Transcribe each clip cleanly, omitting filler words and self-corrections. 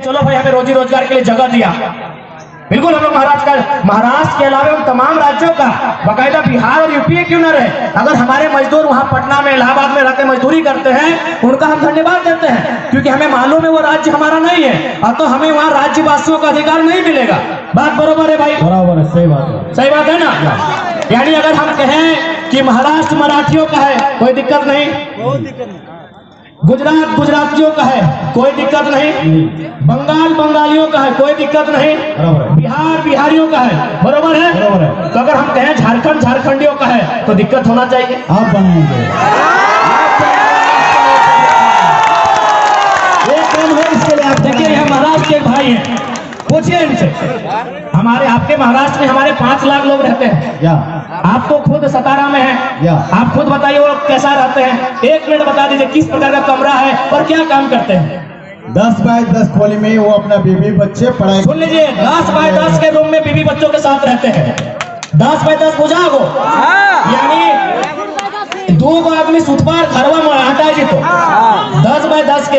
चलो भाई हमें रोजी रोजगार के लिए जगह दिया। बिल्कुल हम लोग महाराष्ट्र के अलावा उन तमाम राज्यों का, बाकायदा बिहार और यूपी क्यों न रहे, अगर हमारे मजदूर वहां पटना में इलाहाबाद में रहकर मजदूरी करते हैं उनका हम धन्यवाद देते हैं, क्योंकि हमें मालूम है वो राज्य हमारा नहीं है और तो हमें वहाँ राज्यवासियों का अधिकार नहीं मिलेगा। बात बरोबर है भाई? बराबर है, सही बात है, सही बात है ना। यानी अगर हम कहें कि महाराष्ट्र मराठियों का है कोई दिक्कत नहीं, गुजरात गुजरातियों का है कोई दिक्कत नहीं, बंगाल बंगालियों का है कोई दिक्कत नहीं, बिहार बिहारियों का है, बरोबर है? तो अगर हम कहें झारखंड झारखंडियों का है तो दिक्कत होना चाहिए। आप बनाएंगे इसके लिए आप देखिए यह महाराष्ट्र के भाई हैं, पूछिए इनसे। हमारे आपके महाराष्ट्र में हमारे 5 लाख लोग रहते हैं, आप तो खुद सतारा में हैं, आप खुद बताइए वो कैसा रहते हैं। 1 मिनट बता दीजिए किस प्रकार का कमरा है और क्या काम करते हैं। 10 बाय 10 खोली में वो अपना बीवी बच्चे पढ़ाई। सुन लीजिए, 10 बाय 10 के रूम में बीवी बच्चों के साथ रहते हैं। 10 बाय 10 बुझा हो, यानी 2 आदमी सुतवार घरवा में हटा जी तो 10 बाय 10 के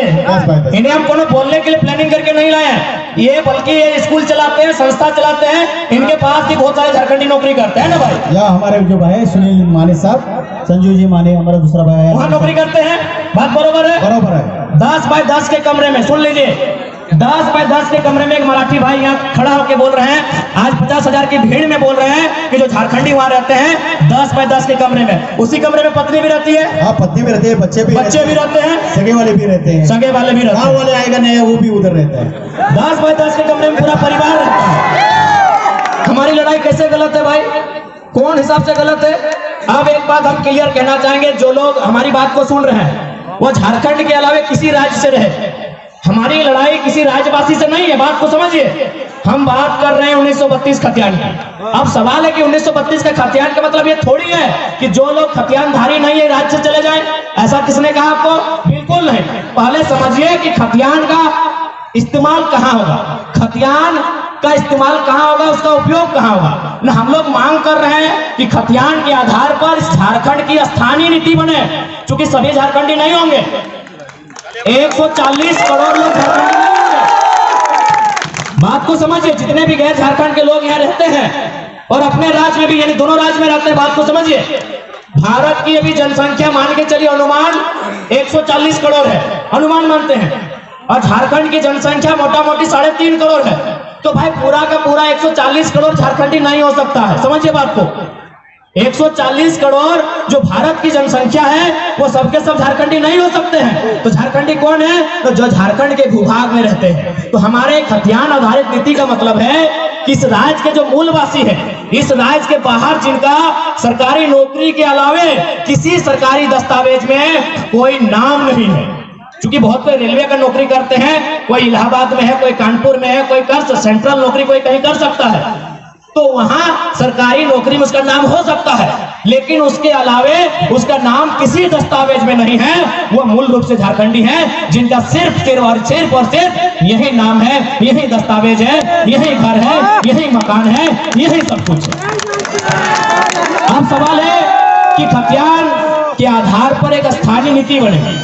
इन्हें हम कोनो बोलने के लिए प्लानिंग करके नहीं लाए हैं, ये बल्कि ये स्कूल चलाते हैं, संस्था चलाते हैं, इनके पास भी बहुत सारे झारखंडी नौकरी करते हैं ना भाई। या हमारे जो भाई सुनील माने साहब, संजू जी माने हमारा दूसरा भाई है, वहाँ नौकरी करते हैं। बात बरोबर है? बरोबर है। 10 बाय 10 के कमरे में, सुन लीजिए, 10 बाय 10 के कमरे में एक मराठी भाई यहाँ खड़ा होकर बोल रहे हैं, आज 50,000 की भीड़ में बोल रहे हैं कि जो झारखंडी वहाँ रहते हैं 10 बाय 10 के कमरे में, उसी कमरे में पत्नी भी रहती है। हाँ, पत्नी भी रहती है, बच्चे भी रहते हैं, सगे वाले भी रहते हैं, सगे वाले भी रहते हैं, गाँव वाले आएगा नहीं वो भी उधर रहता है। 10 बाय 10 के कमरे में पूरा परिवार रहता है। हमारी लड़ाई कैसे गलत है भाई, कौन हिसाब से गलत है? अब एक बात हम क्लियर कहना चाहेंगे, जो लोग हमारी बात को सुन रहे हैं वो झारखंड के अलावा किसी राज्य से रहे, हमारी लड़ाई किसी राज्यवासी से नहीं है, बात को समझिए। हम बात कर रहे हैं 1932 खतियान की। अब सवाल है कि 1932 का खतियान का मतलब ये थोड़ी है कि जो लोग खतियानधारी नहीं है राज्य से चले जाएं, ऐसा किसने कहा आपको? बिल्कुल नहीं। पहले समझिए कि खतियान का इस्तेमाल कहाँ होगा, खतियान का इस्तेमाल कहाँ होगा, उसका उपयोग कहाँ होगा ना। हम लोग मांग कर रहे हैं कि खतियान के आधार पर झारखंड की स्थानीय नीति बने, क्योंकि सभी झारखंडी नहीं होंगे, 140 करोड़ लोग झारखंड में होंगे। बात को समझिए, जितने भी गैर झारखंड के लोग यहाँ रहते हैं और अपने राज्य में भी, यानी दोनों राज्य में रहते हैं, बात को समझिए। भारत की अभी जनसंख्या मान के चलिए अनुमान 140 करोड़ है, अनुमान मानते हैं, और झारखंड की जनसंख्या मोटा मोटी 3.5 करोड़ है। तो भाई पूरा का पूरा 140 करोड़ झारखंडी नहीं हो सकता है, समझिए बात को। 140 करोड़ जो भारत की जनसंख्या है वो सबके सब झारखंडी नहीं हो सकते हैं। तो झारखंडी कौन है? तो जो झारखंड के भूभाग में रहते हैं। तो हमारे खतियान आधारित नीति का मतलब है कि इस राज्य के जो मूलवासी है, इस राज्य के बाहर जिनका सरकारी नौकरी के अलावे किसी सरकारी दस्तावेज में कोई नाम नहीं है, क्योंकि बहुत कोई रेलवे का नौकरी करते हैं, कोई इलाहाबाद में है, कोई कानपुर में है, कोई कर सेंट्रल नौकरी कोई कहीं कर सकता है, तो वहां सरकारी नौकरी में उसका नाम हो सकता है, लेकिन उसके अलावे उसका नाम किसी दस्तावेज में नहीं है। वो मूल रूप से झारखंडी है, जिनका सिर्फ और सिर्फ यही नाम है, यही दस्तावेज है, यही घर है, यही मकान है, यही सब कुछ है। अब सवाल है कि खतियान के आधार पर एक स्थानीय नीति बनेगी,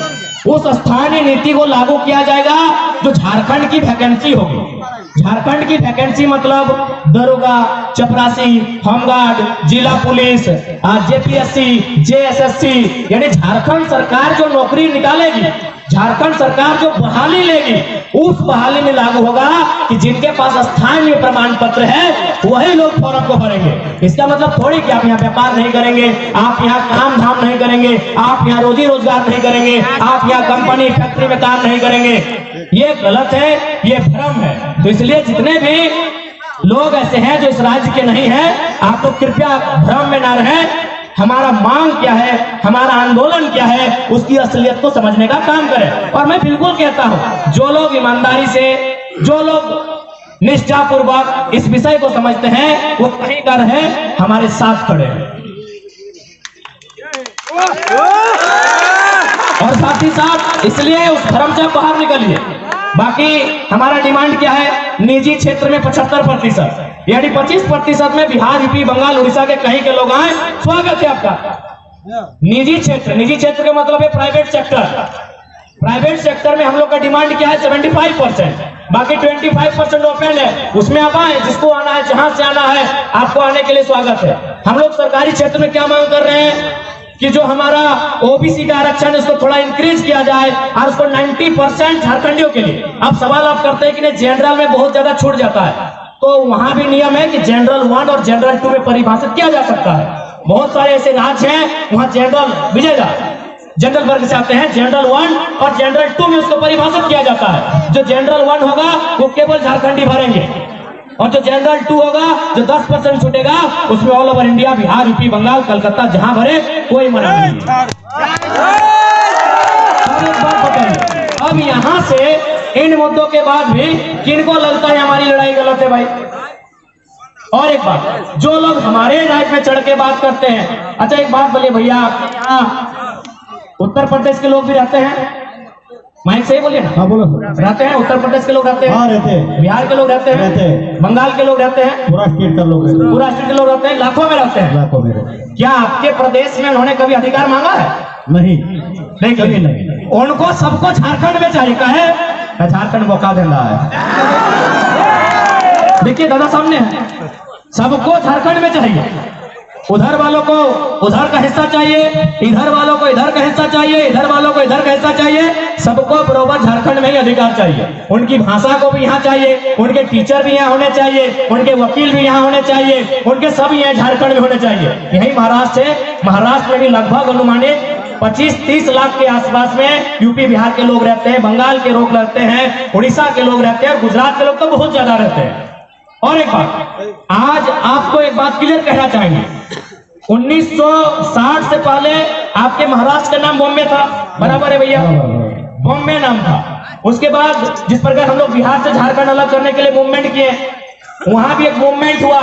उस स्थानीय नीति को लागू किया जाएगा जो झारखंड की वैकेंसी होगी। झारखंड की वैकेंसी मतलब दरोगा, चपरासी, होमगार्ड, जिला पुलिस, जेपीएससी, जेएसएससी, यानी झारखंड सरकार जो नौकरी निकालेगी, झारखंड सरकार जो बहाली लेगी, उस बहाली में लागू होगा कि जिनके पास स्थानीय प्रमाण पत्र है वही लोग फॉर्म को भरेंगे। इसका मतलब थोड़ी कि आप यहाँ व्यापार नहीं करेंगे, आप यहाँ काम धाम नहीं करेंगे, आप यहाँ रोजी रोजगार नहीं करेंगे, आप यहाँ कंपनी फैक्ट्री में काम नहीं करेंगे। ये गलत है, ये भ्रम है। तो इसलिए जितने भी लोग ऐसे हैं जो इस राज्य के नहीं हैं, आप तो कृपया भ्रम में ना रहें। हमारा मांग क्या है, हमारा आंदोलन क्या है, उसकी असलियत को समझने का काम करें। और मैं बिल्कुल कहता हूं, जो लोग ईमानदारी से, जो लोग निष्ठापूर्वक इस विषय को समझते हैं, वो कहीं का रहे, हमारे साथ खड़े हैं। और साथ ही साथ इसलिए उस भ्रम से बाहर निकलिए। बाकी हमारा डिमांड क्या है? निजी क्षेत्र में 75%, यानी 25% में बिहार, यूपी, बंगाल, उड़ीसा के कहीं के लोग आए, स्वागत है आपका। निजी क्षेत्र का मतलब है प्राइवेट सेक्टर। प्राइवेट सेक्टर में हम लोग का डिमांड क्या है 75%, बाकी 25% ओपन है, उसमें आप आए, जिसको आना है, जहां से आना है, आपको आने के लिए स्वागत है। हम लोग सरकारी क्षेत्र में क्या मांग कर रहे हैं कि जो हमारा ओबीसी का आरक्षण है उसको थोड़ा इंक्रीज किया जाए और उसको 90% झारखंडियों के लिए। अब सवाल आप करते हैं कि नहीं जनरल में बहुत ज्यादा छूट जाता है, तो वहां भी नियम है कि जनरल 1 और जनरल 2 में परिभाषित किया जा सकता है। बहुत सारे ऐसे राज्य हैं वहां जनरल मिलेगा, जनरल वर्ग से आते हैं, जनरल 1 और जनरल 2 में उसको परिभाषित किया जाता है। जो जनरल 1 होगा वो केवल झारखंडी भरेंगे, और जो जनरल 2 होगा जो 10% छूटेगा उसमें all over India, Bihar, UP, Bengal, Calcutta जहां भरे कोई मना नहीं। अब यहां से इन मुद्दों के बाद भी किनको लगता है हमारी लड़ाई गलत है भाई? और एक बात, जो लोग हमारे राज्य में चढ़ के बात करते हैं, अच्छा एक बात बोलिए भैया, आपके यहाँ उत्तर प्रदेश के लोग भी रहते हैं? माइक से ही बोलिए ना। हाँ बोलो। रहते हैं, उत्तर प्रदेश के लोग रहते हैं, हाँ रहते हैं, बिहार के लोग रहते हैं, बंगाल के लोग रहते हैं, पूरा स्टेट का लोग रहते हैं, पूरा स्टेट के लोग रहते हैं, लाखों में रहते हैं। लाखों में रहते हैं। क्या आपके प्रदेश में उन्होंने कभी अधिकार मांगा है? नहीं नहीं, कभी नहीं। उनको सबको झारखंड में चाहिए, कहे झारखंड मौका देना है। देखिए दादा सामने है, सबको झारखंड में चाहिए, उधर वालों को उधर का हिस्सा चाहिए, इधर वालों को इधर का हिस्सा चाहिए, इधर वालों को इधर का हिस्सा चाहिए, सबको बराबर झारखंड में ही अधिकार चाहिए। उनकी भाषा को भी यहाँ चाहिए, उनके टीचर भी यहाँ होने चाहिए, उनके वकील भी यहाँ होने चाहिए, उनके सब यहाँ झारखंड में होने चाहिए। यही महाराष्ट्र है, महाराष्ट्र में भी लगभग अनुमानित 25-30 लाख के आसपास में यूपी बिहार के लोग रहते हैं, बंगाल के लोग रहते हैं, उड़ीसा के लोग रहते हैं, गुजरात के लोग तो बहुत ज्यादा रहते हैं। और एक बात, आज आपको एक बात क्लियर कहना चाहेंगे, 1960 से पहले आपके महाराष्ट्र का नाम बॉम्बे था, बराबर है भैया? बॉम्बे नाम था। उसके बाद जिस प्रकार हम लोग बिहार से झारखंड अलग करने के लिए मूवमेंट किए, वहां भी एक मूवमेंट हुआ,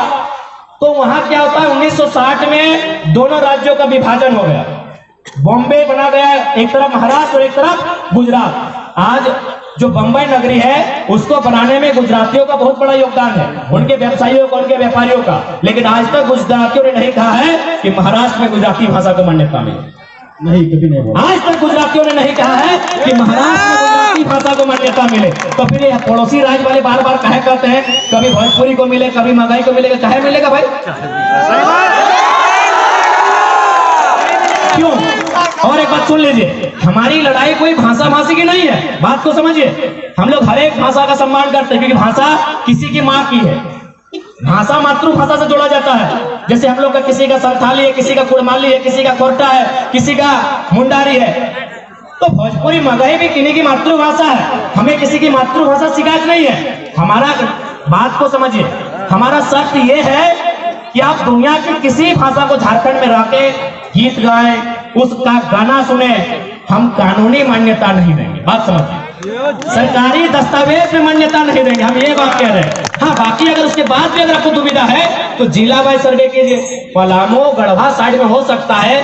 तो वहां क्या होता है 1960 में दोनों राज्यों का विभाजन हो गया, बॉम्बे बना गया, एक तरफ महाराष्ट्र और एक तरफ गुजरात। आज जो बम्बई नगरी है उसको बनाने में गुजरातियों का बहुत बड़ा योगदान है, उनके व्यवसायियों का, उनके व्यापारियों का, लेकिन आज तक गुजरातियों ने नहीं कहा है कि महाराष्ट्र में गुजराती भाषा को मान्यता मिले। नहीं, कभी नहीं बोला। आज तक गुजरातियों ने नहीं कहा है कि महाराष्ट्र में गुजराती भाषा को मान्यता मिले। तो फिर ये पड़ोसी राज्य वाले बार बार कहे करते हैं कभी भोजपुरी को मिले, कभी मगही को मिलेगा, कहे मिलेगा भाई? क्यों? और एक बात सुन लीजिए, हमारी लड़ाई कोई भाषा भाषी की नहीं है, बात को समझिए। हम लोग हर एक भाषा का सम्मान करते हैं, क्योंकि भाषा किसी की माँ की है, भाषा मातृभाषा से जोड़ा जाता है। जैसे हम लोग का किसी का संथाली है, किसी का कुड़माली है, किसी का खोरटा है, किसी का मुंडारी है, तो भोजपुरी मगही भी किन्हीं की मातृभाषा है। हमें किसी की मातृभाषा शिकायत नहीं है। हमारा बात को समझिए, हमारा शर्त ये है कि आप दुनिया की किसी भाषा को झारखंड में रह के गीत गाएं, उसका गाना सुने, हम कानूनी मान्यता नहीं देंगे। बात समझिए, सरकारी दस्तावेज में मान्यता नहीं देंगे, हम ये बात कह रहे हैं। हाँ, बाकी अगर उसके बाद भी अगर आपको दुविधा है तो जिला वाइज सर्वे कीजिए। पलामू गढ़वा साइड में हो सकता है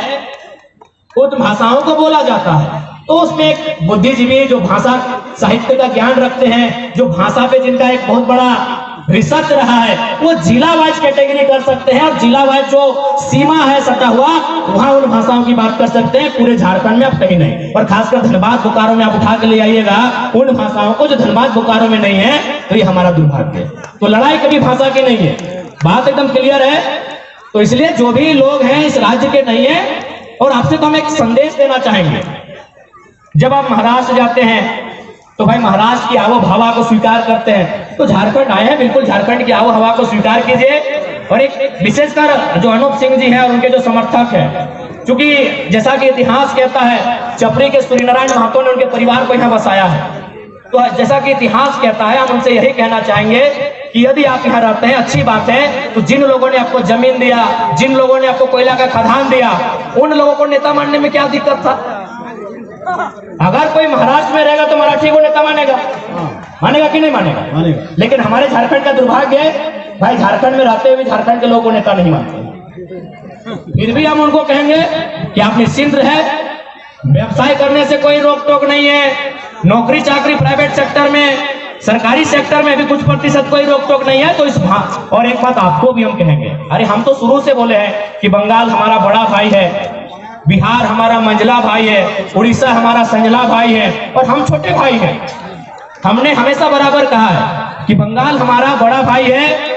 उन भाषाओं को बोला जाता है, तो उसमें एक बुद्धिजीवी जो भाषा साहित्य का ज्ञान रखते हैं, जो भाषा पे जिनका एक बहुत बड़ा रिसर्च रहा है, वो जिला वाइज कैटेगरी कर सकते हैं, और जिला वाइज जो सीमा है सटा हुआ वहां उन भाषाओं की बात कर सकते हैं। पूरे झारखंड में अब कहीं नहीं, और खासकर धनबाद बोकारो में आप उठा के ले आइएगा उन भाषाओं को जो धनबाद बोकारो में नहीं है, तो ये हमारा दुर्भाग्य है। तो लड़ाई कभी भाषा की नहीं है, बात एकदम क्लियर है। तो इसलिए जो भी लोग हैं इस राज्य के नहीं है, और आपसे तो हम एक संदेश देना चाहेंगे, जब आप महाराष्ट्र जाते हैं तो भाई महाराष्ट्र की आबो हवा को स्वीकार करते हैं, तो झारखंड आए हैं, बिल्कुल झारखंड की आबो हवा को स्वीकार कीजिए। और एक विशेषकर जो अनूप सिंह जी हैं और उनके जो समर्थक हैं, क्योंकि जैसा कि इतिहास कहता है चपरी के सूर्यनारायण महतो ने उनके परिवार को यहाँ बसाया है, तो जैसा कि इतिहास कहता है, हम उनसे यही कहना चाहेंगे कि यदि आप यहाँ रहते हैं अच्छी बात है, तो जिन लोगों ने आपको जमीन दिया, जिन लोगों ने आपको कोयला का खदान दिया, उन लोगों को नेता मानने में क्या दिक्कत था? अगर कोई महाराष्ट्र में रहेगा तो मराठी को नेता मानेगा, मानेगा कि नहीं मानेगा? मानेगा। लेकिन हमारे झारखंड का दुर्भाग्य है, भाई झारखंड में रहते हुए झारखंड के लोगों को नेता नहीं मानते। फिर भी हम उनको कहेंगे कि आप निश्चिंत रहे, व्यवसाय करने से कोई रोक टोक नहीं है, नौकरी चाकरी प्राइवेट सेक्टर में, सरकारी सेक्टर में भी कुछ प्रतिशत कोई रोक टोक नहीं है। तो इस और एक बात आपको भी हम कहेंगे, अरे हम तो शुरू से बोले हैं कि बंगाल हमारा बड़ा भाई है, बिहार हमारा मंझला भाई है, उड़ीसा हमारा संजला भाई है और हम छोटे भाई हैं। हमने हमेशा बराबर कहा है कि बंगाल हमारा बड़ा भाई है